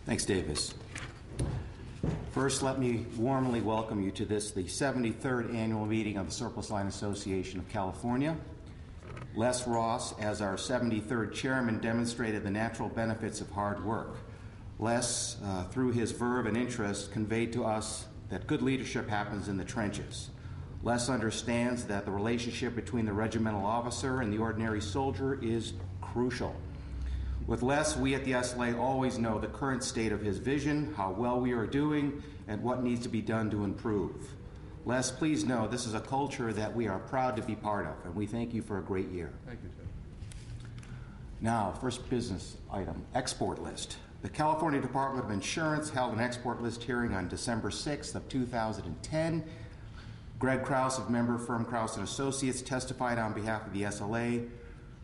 Thanks, Davis. First, let me warmly welcome you to this, the 73rd annual meeting of the Surplus Line Association of California. Les Ross, as our 73rd chairman, demonstrated the natural benefits of hard work. Les, through his verve and interest, conveyed to us that good leadership happens in the trenches. Les understands that the relationship between the regimental officer and the ordinary soldier is crucial. With Les, we at the SLA always know the current state of his vision, how well we are doing, and what needs to be done to improve. Les, please know this is a culture that we are proud to be part of, and we thank you for a great year. Thank you, Ted. Now, first business item, export list. The California Department of Insurance held an export list hearing on December 6th of 2010. Greg Krause of member firm Krause & Associates testified on behalf of the SLA.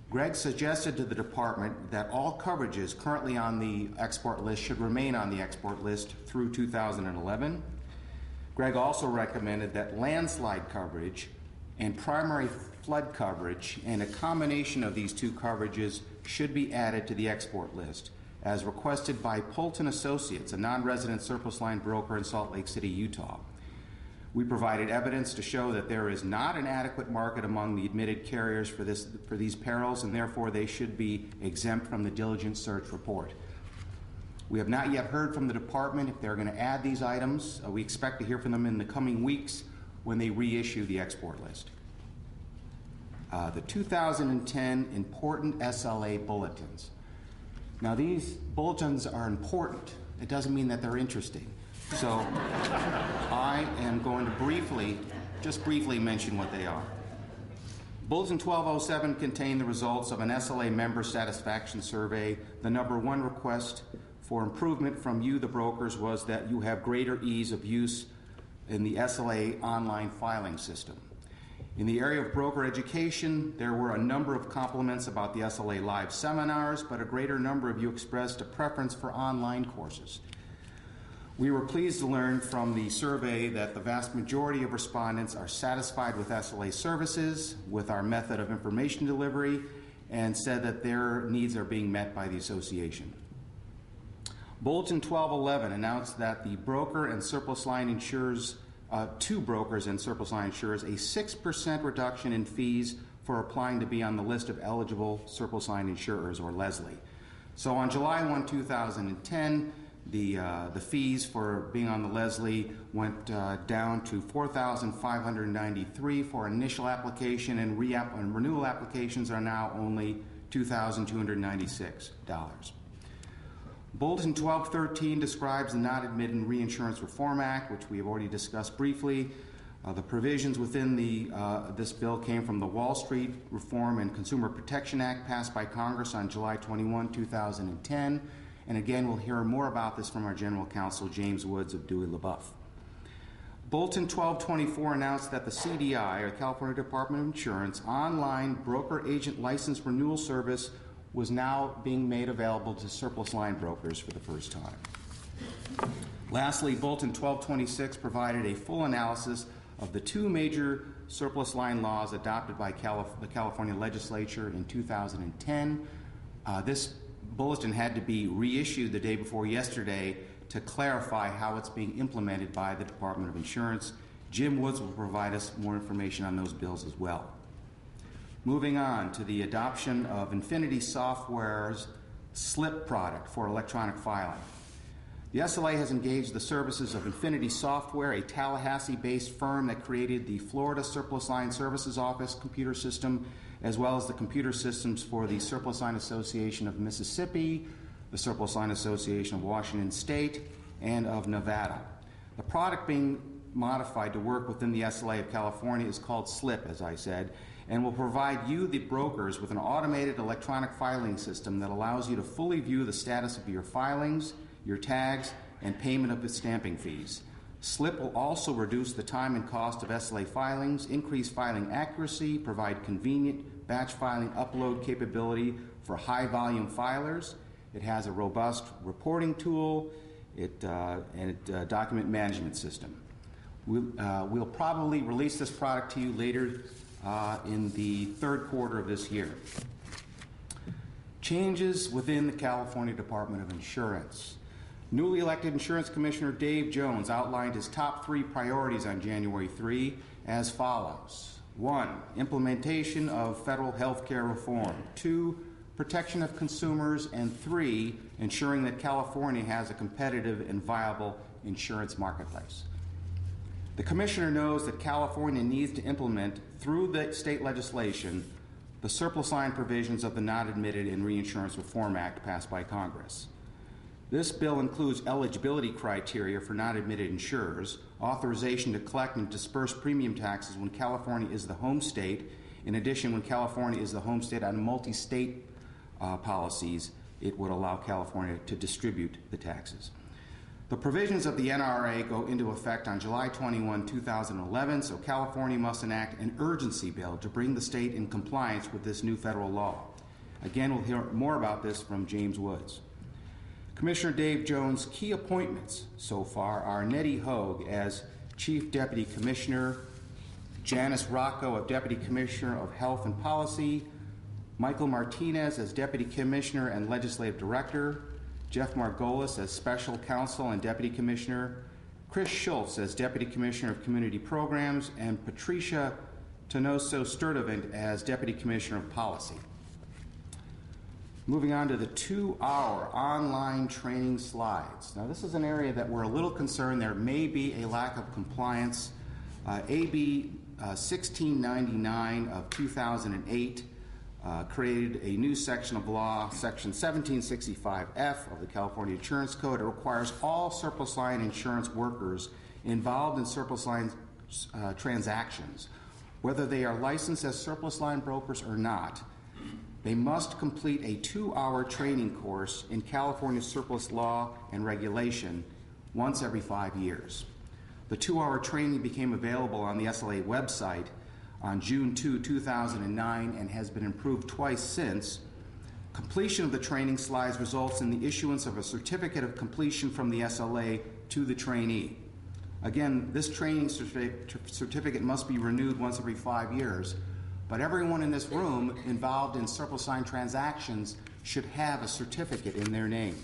Greg suggested to the department that all coverages currently on the export list should remain on the export list through 2011. Greg also recommended that landslide coverage and primary flood coverage and a combination of these two coverages should be added to the export list, as requested by Polton Associates, a non-resident surplus line broker in Salt Lake City, Utah. We provided evidence to show that there is not an adequate market among the admitted carriers for these perils, and therefore they should be exempt from the diligent search report. We have not yet heard from the department if they're going to add these items. We expect to hear from them in the coming weeks when they reissue the export list. The 2010 important SLA bulletins. Now, these bulletins are important. It doesn't mean that they're interesting. So I am going to just briefly mention what they are. Bulletin 1207 contained the results of an SLA member satisfaction survey. The number one request for improvement from you, the brokers, was that you have greater ease of use in the SLA online filing system. In the area of broker education, there were a number of compliments about the SLA live seminars, but a greater number of you expressed a preference for online courses. We were pleased to learn from the survey that the vast majority of respondents are satisfied with SLA services, with our method of information delivery, and said that their needs are being met by the association. Bulletin 1211 announced that the broker and surplus line insurers, two brokers and surplus line insurers, a 6% reduction in fees for applying to be on the list of eligible surplus line insurers, or Leslie. So on July 1, 2010, the fees for being on the Leslie went down to $4,593 for initial application, and renewal applications are now only $2,296. Bulletin 1213 describes the Non-Admitted Reinsurance Reform Act, which we have already discussed briefly. The provisions within this bill came from the Wall Street Reform and Consumer Protection Act passed by Congress on July 21, 2010. And again, we'll hear more about this from our General Counsel, James Woods of Dewey LaBeouf. Bulletin 1224 announced that the CDI, or California Department of Insurance, online broker agent license renewal service was now being made available to surplus line brokers for the first time. Lastly, Bulletin 1226 provided a full analysis of the two major surplus line laws adopted by the California legislature in 2010. This bulletin had to be reissued the day before yesterday to clarify how it's being implemented by the Department of Insurance. Jim Woods will provide us more information on those bills as well. Moving on to the adoption of Infinity Software's SLIP product for electronic filing. The SLA has engaged the services of Infinity Software, a Tallahassee-based firm that created the Florida Surplus Line Services Office computer system, as well as the computer systems for the Surplus Line Association of Mississippi, the Surplus Line Association of Washington State, and of Nevada. The product being modified to work within the SLA of California is called SLIP, as I said, and will provide you, the brokers, with an automated electronic filing system that allows you to fully view the status of your filings, your tags, and payment of the stamping fees. SLIP will also reduce the time and cost of SLA filings, increase filing accuracy, provide convenient batch filing upload capability for high-volume filers. It has a robust reporting tool and a document management system. We'll probably release this product to you later in the third quarter of this year. Changes within the California Department of Insurance. Newly elected Insurance Commissioner Dave Jones outlined his top 3 priorities on January 3 as follows. 1. Implementation of federal health care reform. 2. Protection of consumers. And 3. Ensuring that California has a competitive and viable insurance marketplace. The Commissioner knows that California needs to implement, through the state legislation, the surplus line provisions of the Not Admitted in Reinsurance Reform Act passed by Congress. This bill includes eligibility criteria for not admitted insurers, authorization to collect and disperse premium taxes when California is the home state. In addition, when California is the home state on multi-state policies, it would allow California to distribute the taxes. The provisions of the NRA go into effect on July 21, 2011, so California must enact an urgency bill to bring the state in compliance with this new federal law. Again, we'll hear more about this from James Woods. Commissioner Dave Jones' key appointments so far are Nettie Hogue as Chief Deputy Commissioner, Janice Rocco as Deputy Commissioner of Health and Policy, Michael Martinez as Deputy Commissioner and Legislative Director, Jeff Margolis as Special Counsel and Deputy Commissioner, Chris Schultz as Deputy Commissioner of Community Programs, and Patricia Tonoso-Sturdivant as Deputy Commissioner of Policy. Moving on to the 2-hour online training slides. Now, this is an area that we're a little concerned there may be a lack of compliance. AB 1699 of 2008 created a new section of law, Section 1765F of the California Insurance Code. It requires all surplus line insurance workers involved in surplus line transactions, whether they are licensed as surplus line brokers or not, they must complete a 2-hour training course in California surplus law and regulation once every 5 years. The 2-hour training became available on the SLA website on June 2, 2009, and has been improved twice since. Completion of the training slides results in the issuance of a certificate of completion from the SLA to the trainee. Again, this training certificate must be renewed once every 5 years, but everyone in this room involved in surplus line transactions should have a certificate in their name.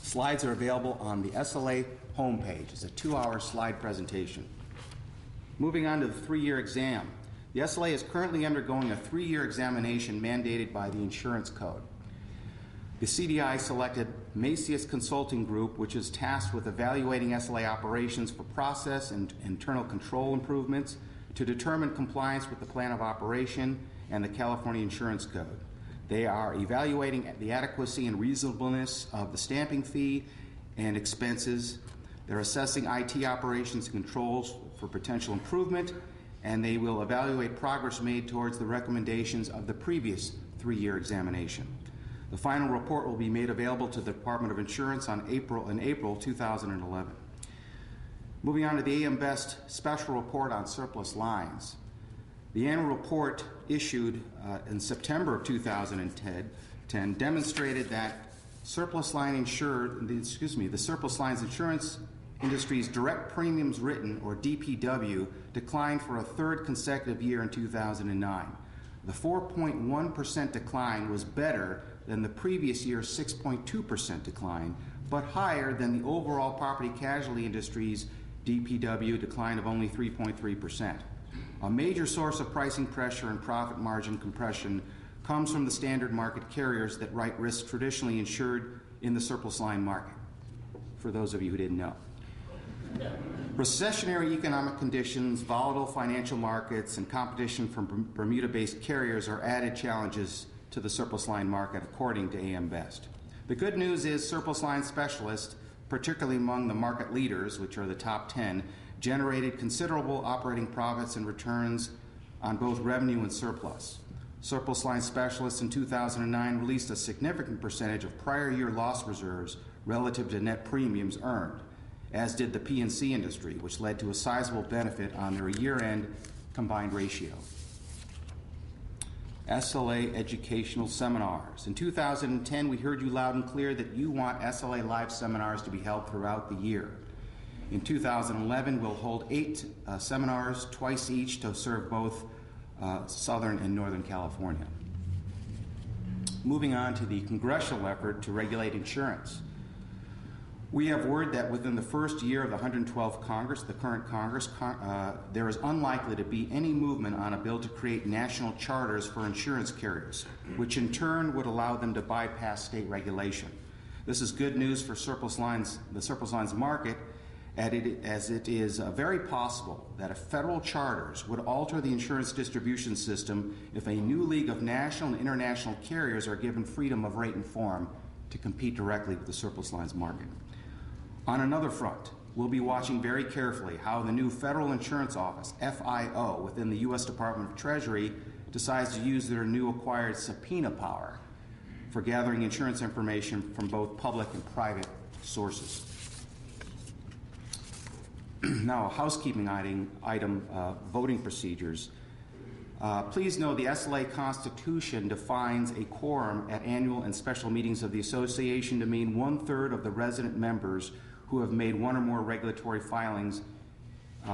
Slides are available on the SLA homepage. It's a 2-hour slide presentation. Moving on to the 3-year exam. The SLA is currently undergoing a 3-year examination mandated by the Insurance Code. The CDI selected Macias Consulting Group, which is tasked with evaluating SLA operations for process and internal control improvements to determine compliance with the plan of operation and the California Insurance Code. They are evaluating the adequacy and reasonableness of the stamping fee and expenses. They're assessing IT operations and controls for potential improvement, and they will evaluate progress made towards the recommendations of the previous 3-year examination. The final report will be made available to the Department of Insurance in April 2011. Moving on to the AM Best Special Report on Surplus Lines. The annual report issued in September of 2010 demonstrated that the surplus lines insurance industry's direct premiums written, or DPW, declined for a 3rd consecutive year in 2009. The 4.1% decline was better than the previous year's 6.2% decline, but higher than the overall property casualty industry's DPW decline of only 3.3%. A major source of pricing pressure and profit margin compression comes from the standard market carriers that write risks traditionally insured in the surplus line market, for those of you who didn't know. Recessionary economic conditions, volatile financial markets, and competition from Bermuda-based carriers are added challenges to the surplus line market, according to AM Best. The good news is surplus line specialists, particularly among the market leaders, which are the top 10, generated considerable operating profits and returns on both revenue and surplus. Surplus line specialists in 2009 released a significant percentage of prior year loss reserves relative to net premiums earned, as did the P&C industry, which led to a sizable benefit on their year-end combined ratio. SLA educational seminars. In 2010, we heard you loud and clear that you want SLA live seminars to be held throughout the year. In 2011, we'll hold 8 seminars, twice each, to serve both Southern and Northern California. Moving on to the congressional effort to regulate insurance. We have word that within the first year of the 112th Congress, the current Congress, there is unlikely to be any movement on a bill to create national charters for insurance carriers, which in turn would allow them to bypass state regulation. This is good news for the surplus lines market, as it is very possible that if federal charters would alter the insurance distribution system if a new league of national and international carriers are given freedom of rate and form to compete directly with the surplus lines market. On another front, we'll be watching very carefully how the new Federal Insurance Office, FIO, within the U.S. Department of Treasury decides to use their new acquired subpoena power for gathering insurance information from both public and private sources. Now, a housekeeping item, voting procedures. Please know the SLA Constitution defines a quorum at annual and special meetings of the association to mean 1/3 of the resident members who have made one or more regulatory filings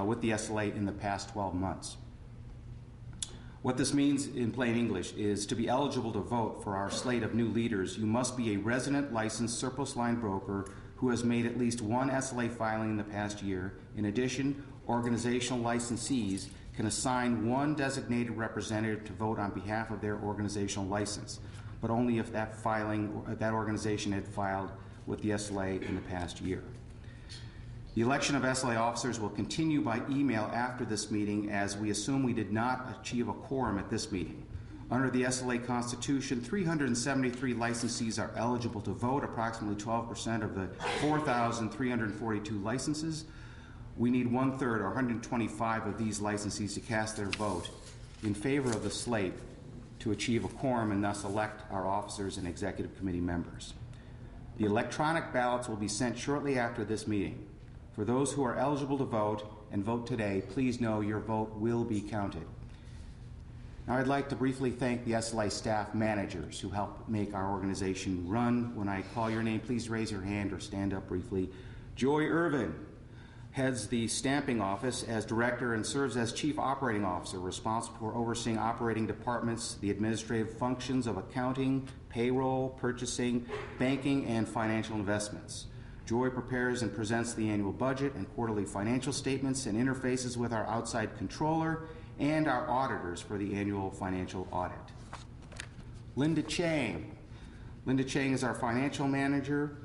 with the SLA in the past 12 months. What this means in plain English is to be eligible to vote for our slate of new leaders, you must be a resident licensed surplus line broker who has made at least one SLA filing in the past year. In addition, organizational licensees can assign one designated representative to vote on behalf of their organizational license, but only if that organization had filed with the SLA in the past year. The election of SLA officers will continue by email after this meeting, as we assume we did not achieve a quorum at this meeting. Under the SLA Constitution, 373 licensees are eligible to vote, approximately 12% of the 4,342 licenses. We need 1/3, or 125 of these licensees to cast their vote in favor of the slate to achieve a quorum and thus elect our officers and executive committee members. The electronic ballots will be sent shortly after this meeting. For those who are eligible to vote and vote today, please know your vote will be counted. Now, I'd like to briefly thank the SLA staff managers who help make our organization run. When I call your name, please raise your hand or stand up briefly. Joy Irvin heads the stamping office as director and serves as chief operating officer, responsible for overseeing operating departments, the administrative functions of accounting, payroll, purchasing, banking, and financial investments. Joy prepares and presents the annual budget and quarterly financial statements and interfaces with our outside controller and our auditors for the annual financial audit. Linda Chang. Linda Chang is our financial manager.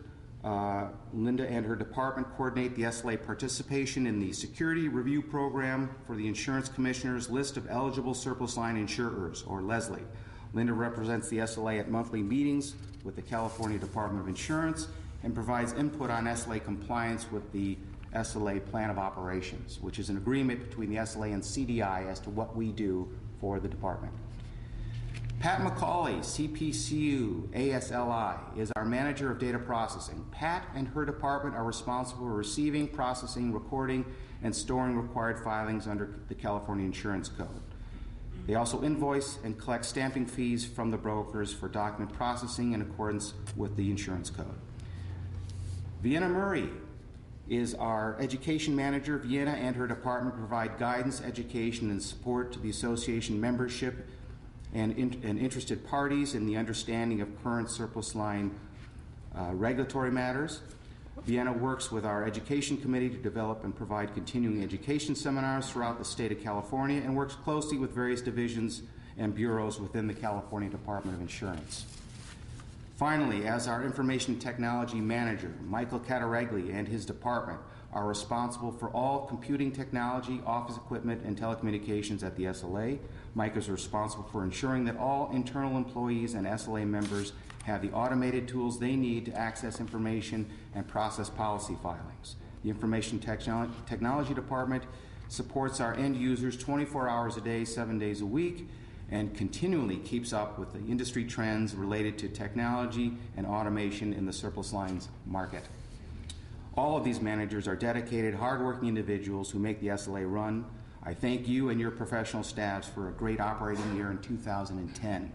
Linda and her department coordinate the SLA participation in the Security Review Program for the Insurance Commissioner's List of Eligible Surplus Line Insurers, or Leslie. Linda represents the SLA at monthly meetings with the California Department of Insurance and provides input on SLA compliance with the SLA Plan of Operations, which is an agreement between the SLA and CDI as to what we do for the department. Pat McCauley, CPCU ASLI, is our manager of data processing. Pat and her department are responsible for receiving, processing, recording, and storing required filings under the California Insurance Code. They also invoice and collect stamping fees from the brokers for document processing in accordance with the Insurance Code. Vienna Murray is our education manager. Vienna and her department provide guidance, education, and support to the association membership and interested parties in the understanding of current surplus line regulatory matters. Vienna works with our education committee to develop and provide continuing education seminars throughout the state of California and works closely with various divisions and bureaus within the California Department of Insurance. Finally, as our information technology manager, Michael Cataregli and his department are responsible for all computing technology, office equipment, and telecommunications at the SLA. Mike is responsible for ensuring that all internal employees and SLA members have the automated tools they need to access information and process policy filings. The information technology department supports our end users 24 hours a day, 7 days a week, and continually keeps up with the industry trends related to technology and automation in the surplus lines market. All of these managers are dedicated, hardworking individuals who make the SLA run. I thank you and your professional staffs for a great operating year in 2010.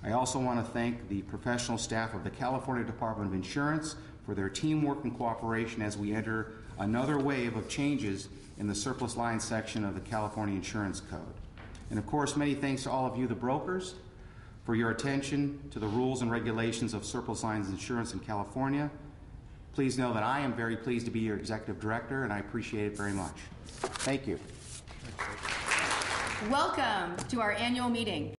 I also want to thank the professional staff of the California Department of Insurance for their teamwork and cooperation as we enter another wave of changes in the surplus lines section of the California Insurance Code. And of course, many thanks to all of you, the brokers, for your attention to the rules and regulations of surplus lines insurance in California. Please know that I am very pleased to be your executive director, and I appreciate it very much. Thank you. Welcome to our annual meeting.